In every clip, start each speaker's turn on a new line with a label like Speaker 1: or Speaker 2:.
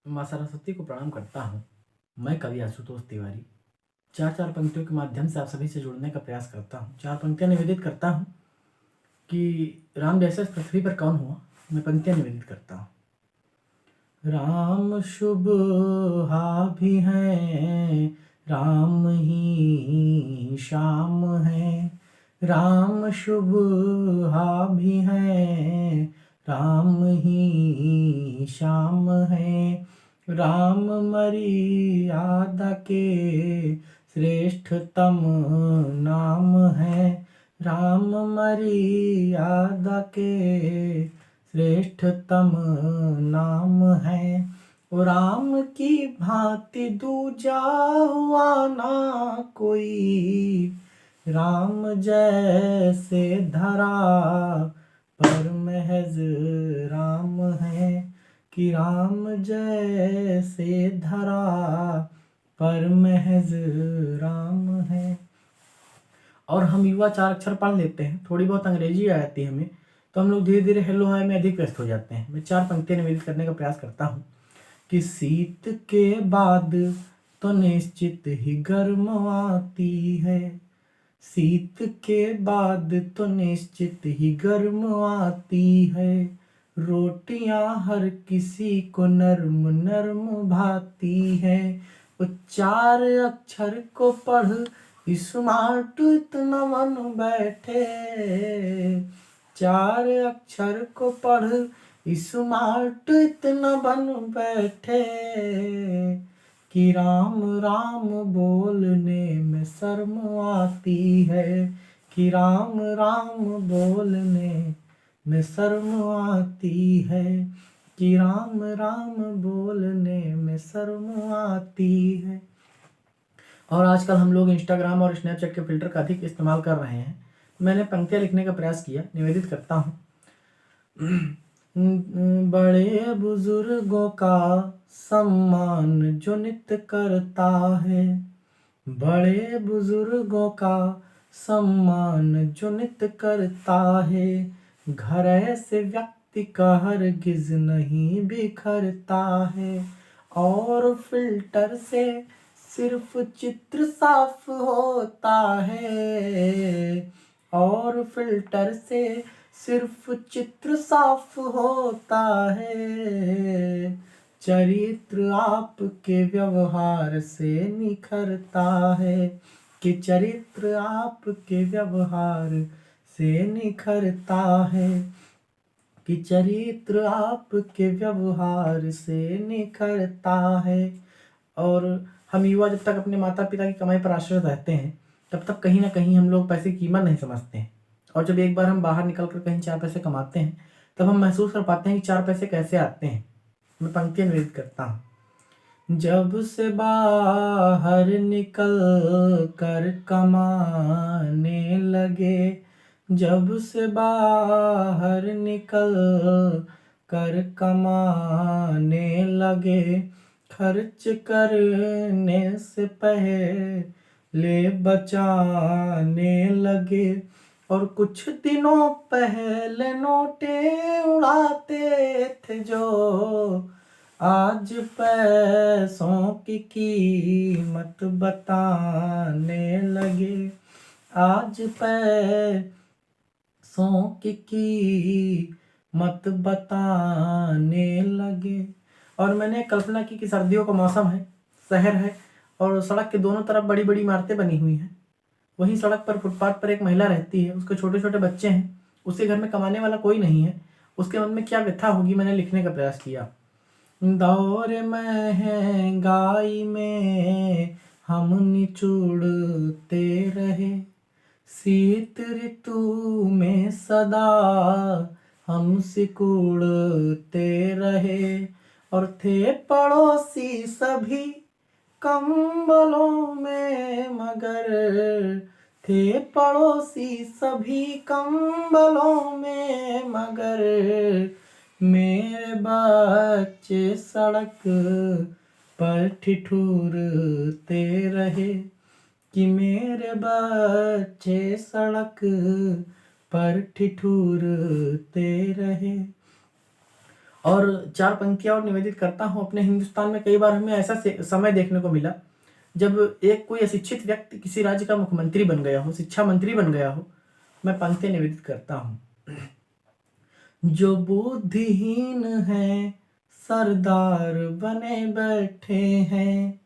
Speaker 1: माँ सरस्वती को प्रणाम करता हूँ। मैं कवि आशुतोष तिवारी 4 पंक्तियों के माध्यम से आप सभी से जुड़ने का प्रयास करता हूँ। 4 पंक्तियाँ निवेदित करता हूँ कि राम जैसा इस पृथ्वी पर कौन हुआ। मैं पंक्तियाँ निवेदित करता हूँ। राम शुभ हा भी हैं, राम ही श्याम है। राम शुभ हा भी हैं, राम ही श्याम है। राम मर्यादा के श्रेष्ठतम नाम है। राम मर्यादा के श्रेष्ठतम नाम है। राम की भांति दूजा हुआ ना कोई। राम जैसे धरा पर महज राम है, कि राम जैसे धरा पर महज राम है। और हम युवा 4 अक्षर पढ़ लेते हैं, थोड़ी बहुत अंग्रेजी आ जाती है हमें, तो हम लोग धीरे धीरे हेलो हाय में अधिक व्यस्त हो जाते हैं। मैं 4 पंक्तियाँ निवेदित करने का प्रयास करता हूँ कि शीत के बाद तो निश्चित ही गर्म आती है। शीत के बाद तो निश्चित ही गर्म आती है। रोटियां हर किसी को नर्म नर्म भाती है। उच्चार अक्षर को पढ़ स्मार्ट इतना बन बैठे। 4 अक्षर को पढ़ स्मार्ट इतना बन बैठे, कि राम राम बोलने में शर्म आती है। कि राम राम बोलने में शर्म आती है। कि राम राम बोलने में शर्म आती है। और आजकल हम लोग इंस्टाग्राम और स्नैपचैट के फिल्टर का अधिक इस्तेमाल कर रहे हैं। मैंने पंक्तियाँ लिखने का प्रयास किया, निवेदित करता हूँ। बड़े बुजुर्गों का सम्मान जो नित्य करता है। बड़े बुजुर्गों का सम्मान जो नित्य करता है। घर ऐसे व्यक्ति का हरगिज नहीं बिखरता है। और फिल्टर से सिर्फ चित्र साफ होता है। और फिल्टर से सिर्फ चित्र साफ होता है। चरित्र आपके व्यवहार से निखरता है। कि चरित्र आपके व्यवहार से निखरता है। कि चरित्र आपके व्यवहार से निखरता है। और हम युवा जब तक अपने माता पिता की कमाई पर आश्रित रहते हैं, तब तक कहीं ना कहीं हम लोग पैसे की कीमत नहीं समझते हैं। और जब एक बार हम बाहर निकल कर कहीं 4 पैसे कमाते हैं, तब हम महसूस कर पाते हैं कि 4 पैसे कैसे आते हैं। मैं पंक्तियाँ निवेदित करता हूँ। जब से बाहर निकल कर कमाने लगे। जब से बाहर निकल कर कमाने लगे। खर्च करने से पहले बचाने लगे। और कुछ दिनों पहले नोटे उड़ाते थे जो, आज पैसों की कीमत बताने लगे। आज पैसों की कीमत बताने लगे। और मैंने कल्पना की कि सर्दियों का मौसम है, शहर है, और सड़क के दोनों तरफ बड़ी बड़ी इमारतें बनी हुई हैं। वहीं सड़क पर फुटपाथ पर एक महिला रहती है, उसके छोटे छोटे बच्चे हैं, उसके घर में कमाने वाला कोई नहीं है। उसके मन में क्या व्यथा होगी, मैंने लिखने का प्रयास किया। दौर महंगाई में हम निचुड़ते रहे। शीत ऋतु में सदा हम सिकुड़ते रहे। और थे पड़ोसी सभी कंबलों में मगर। थे पड़ोसी सभी कंबलों में मगर। मेरे बच्चे सड़क पर ठिठुरते रहे। कि मेरे बच्चे सड़क पर ठिठुरते रहे। और चार पंक्तियां और निवेदित करता हूँ। अपने हिंदुस्तान में कई बार हमें ऐसा समय देखने को मिला जब एक कोई अशिक्षित व्यक्ति किसी राज्य का मुख्यमंत्री बन गया हो, शिक्षा मंत्री बन गया हो। मैं पंक्ति निवेदित करता हूँ। जो बुद्धिहीन है सरदार बने बैठे हैं,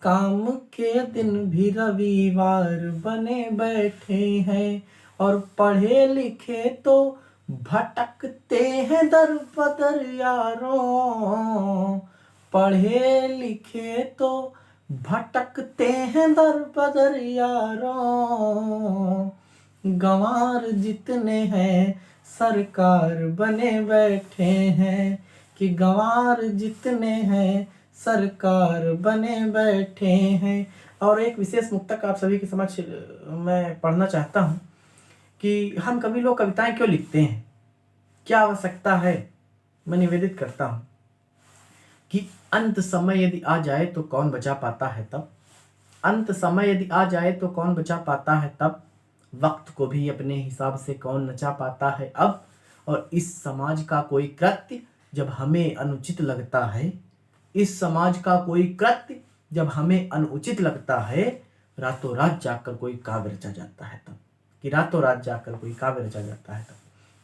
Speaker 1: काम के दिन भी रविवार बने बैठे हैं, और पढ़े लिखे तो भटकते हैं दर बदर यारों, पढ़े लिखे तो भटकते हैं दर बदर यारों, गंवार जितने हैं सरकार बने बैठे हैं, कि गंवार जितने हैं सरकार बने बैठे हैं। और एक विशेष मुक्तक आप सभी के समक्ष मैं पढ़ना चाहता हूँ कि हम कभी लोग कविताएं क्यों लिखते हैं, क्या आवश्यकता है। मैं निवेदित करता हूँ कि अंत समय यदि आ जाए तो कौन बचा पाता है तब, अंत समय यदि आ जाए तो कौन बचा पाता है तब, वक्त को भी अपने हिसाब से कौन नचा पाता है अब, और इस समाज का कोई कृत्य जब हमें अनुचित लगता है, इस समाज का कोई कृत्य जब हमें अनुचित लगता है, रातों रात जाकर कोई काव्य रचा जाता है तब, कि रातों रात जाकर कोई काव्य रचा जाता है तब।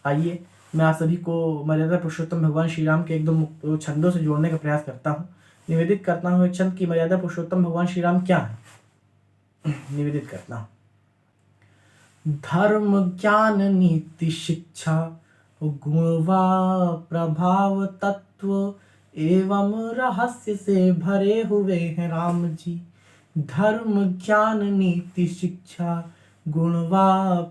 Speaker 1: आइए मैं आप सभी को मर्यादा पुरुषोत्तम भगवान श्री राम के एक दो छंदों से जोड़ने का प्रयास करता हूँ। निवेदित करता हूँ एक छंद की मर्यादा पुरुषोत्तम भगवान श्री राम क्या है। निवेदित करता हूँ। धर्म ज्ञान नीति शिक्षा गुण व प्रभाव तत्व एवं रहस्य से भरे हुए हैं राम जी। धर्म ज्ञान नीति शिक्षा गुण व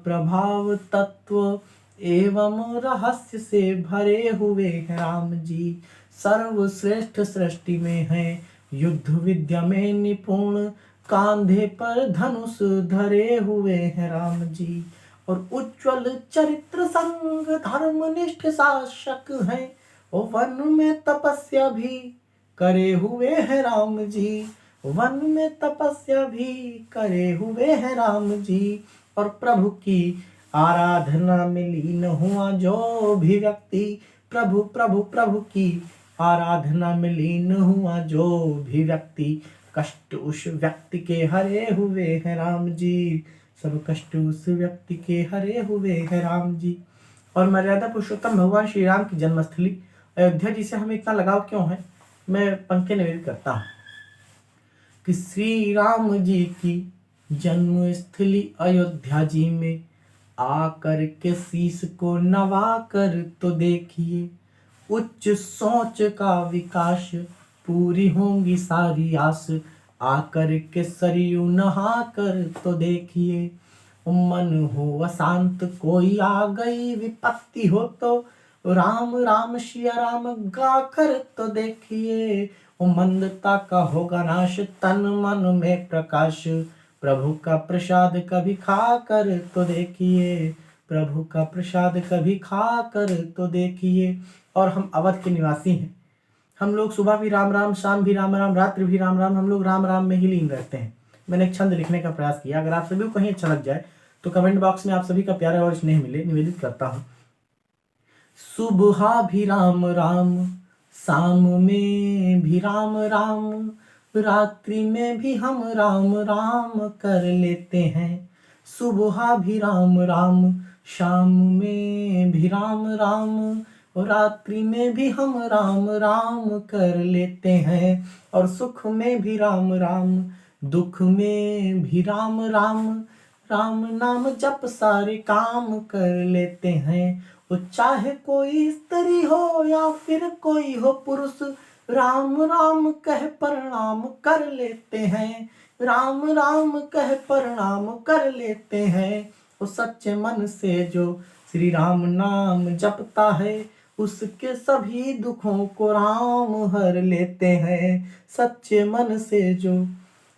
Speaker 1: प्रभाव तत्व एवं रहस्य से भरे हुए हैं राम जी। सर्वश्रेष्ठ सृष्टि में है युद्ध विद्या में निपुण, कांधे पर धनुष धरे हुए हैं राम जी। और उज्ज्वल चरित्र संग धर्मनिष्ठ शासक हैं, और वन में तपस्या भी करे हुए हैं राम जी, वन में तपस्या भी करे हुए हैं राम जी। और प्रभु की आराधना में लीन हुआ जो भी व्यक्ति, प्रभु प्रभु प्रभु की आराधना में लीन हुआ जो भी व्यक्ति, कष्ट उस व्यक्ति के हरे हुए हैं राम जी, सब कष्ट उस व्यक्ति के हरे हुए हैं राम जी। और मर्यादा पुरुषोत्तम भगवान श्री राम की जन्मस्थली अयोध्या जी से हमें इतना लगाव क्यों है, मैं पंक्ति निवेदित करता हूँ कि श्री राम जी की जन्मस्थली अयोध्या जी में आकर के शीश को नवा कर तो देखिए, उच्च सोच का विकास पूरी होंगी सारी आस, आकर के सरयू नहा कर तो देखिए। मन हो अशांत कोई आ गई विपत्ति हो तो, राम राम सिया राम गा कर तो देखिए। मंदता का होगा नाश तन मन में प्रकाश, प्रभु का प्रसाद कभी खा कर तो देखिए, प्रभु का प्रसाद कभी खा कर तो देखिए। और हम अवध के निवासी हैं, हम लोग सुबह भी राम राम, शाम भी राम राम, रात्रि भी राम राम, हम लोग राम राम में ही लीन रहते हैं। मैंने एक छंद लिखने का प्रयास किया, अगर आप सभी को कहीं अच्छा लग जाए तो कमेंट बॉक्स में आप सभी का प्यार और स्नेह मिले। निवेदित करता हूँ। सुबह भी राम राम, शाम में भी राम राम, रात्रि में भी हम राम राम कर लेते हैं। सुबह भी राम राम, शाम में भी राम राम, और रात्रि में भी हम राम राम कर लेते हैं। और सुख में भी राम राम, दुख में भी राम राम, राम नाम जप सारे काम कर लेते हैं। वो चाहे कोई स्त्री हो या फिर कोई हो पुरुष, राम राम कह प्रणाम कर लेते हैं, राम राम कह प्रणाम कर लेते हैं। वो सच्चे मन से जो श्री राम नाम जपता है, उसके सभी दुखों को राम हर लेते हैं। सच्चे मन से जो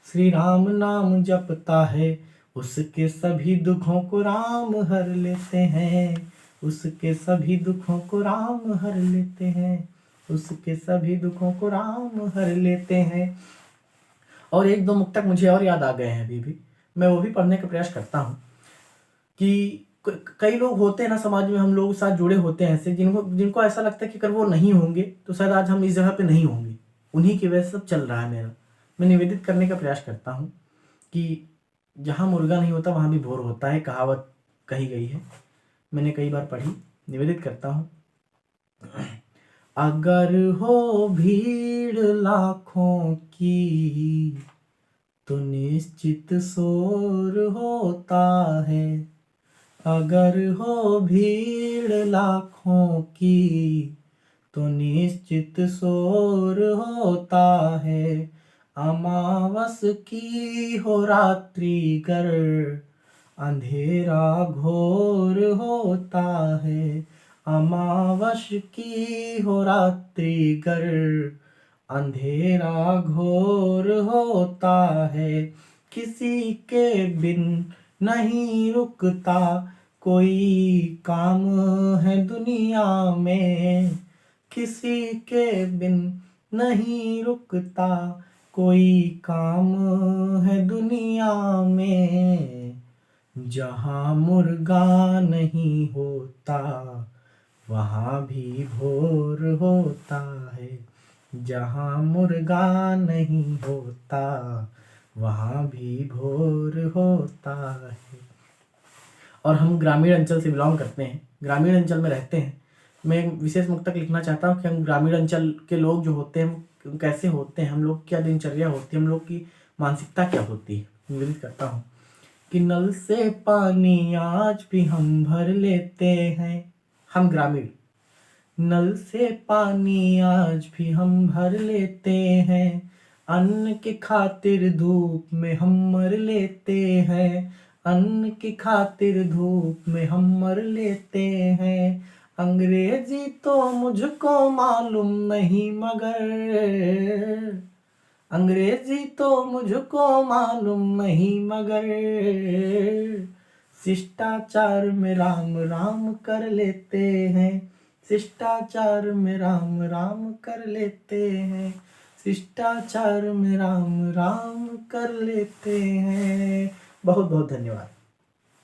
Speaker 1: श्री राम नाम जपता है, उसके सभी दुखों को राम हर लेते हैं, उसके सभी दुखों को राम हर लेते हैं, उसके सभी दुखों को राम हर लेते हैं। और एक दो मुक्तक मुझे और याद आ गए हैं अभी भी, मैं वो भी पढ़ने का प्रयास करता हूँ कि कई लोग होते हैं ना समाज में, हम लोग के साथ जुड़े होते हैं ऐसे, जिनको ऐसा लगता है कि अगर वो नहीं होंगे तो शायद आज हम इस जगह पे नहीं होंगे, उन्हीं की वजह से सब चल रहा है मेरा। मैं निवेदित करने का प्रयास करता हूँ कि जहाँ मुर्गा नहीं होता वहाँ भी भोर होता है, कहावत कही गई है, मैंने कई बार पढ़ी। निवेदित करता हूँ। अगर हो भीड़ लाखों की तो निश्चित शोर होता है। अगर हो भीड़ लाखों की तो निश्चित शोर होता है। अमावस की हो रात्रि गर अंधेरा घोर होता है। अमावस की हो रात्रि गर अंधेरा घोर होता है। किसी के बिन नहीं रुकता कोई काम है दुनिया में। किसी के बिन नहीं रुकता कोई काम है दुनिया में। जहाँ मुर्गा नहीं होता वहाँ भी भोर होता है। जहाँ मुर्गा नहीं होता वहाँ भी भोर होता है। और हम ग्रामीण अंचल से बिलोंग करते हैं, ग्रामीण अंचल में रहते हैं। मैं एक विशेष मुक्तक लिखना चाहता हूँ कि हम ग्रामीण अंचल के लोग जो होते हैं कैसे होते हैं, हम लोग क्या दिनचर्या होती है, हम लोग की मानसिकता क्या होती है। निवेदित करता हूँ कि नल से पानी आज भी हम भर लेते हैं। हम ग्रामीण नल से पानी आज भी हम भर लेते हैं। अन्न की खातिर धूप में हम मर लेते हैं। अन्न की खातिर धूप में हम मर लेते हैं। अंग्रेजी तो मुझको मालूम नहीं मगर अंग्रेजी तो मुझको मालूम नहीं मगर शिष्टाचार में राम राम कर लेते हैं। शिष्टाचार में राम राम कर लेते हैं। शिष्टाचार में राम राम कर लेते हैं। बहुत बहुत धन्यवाद।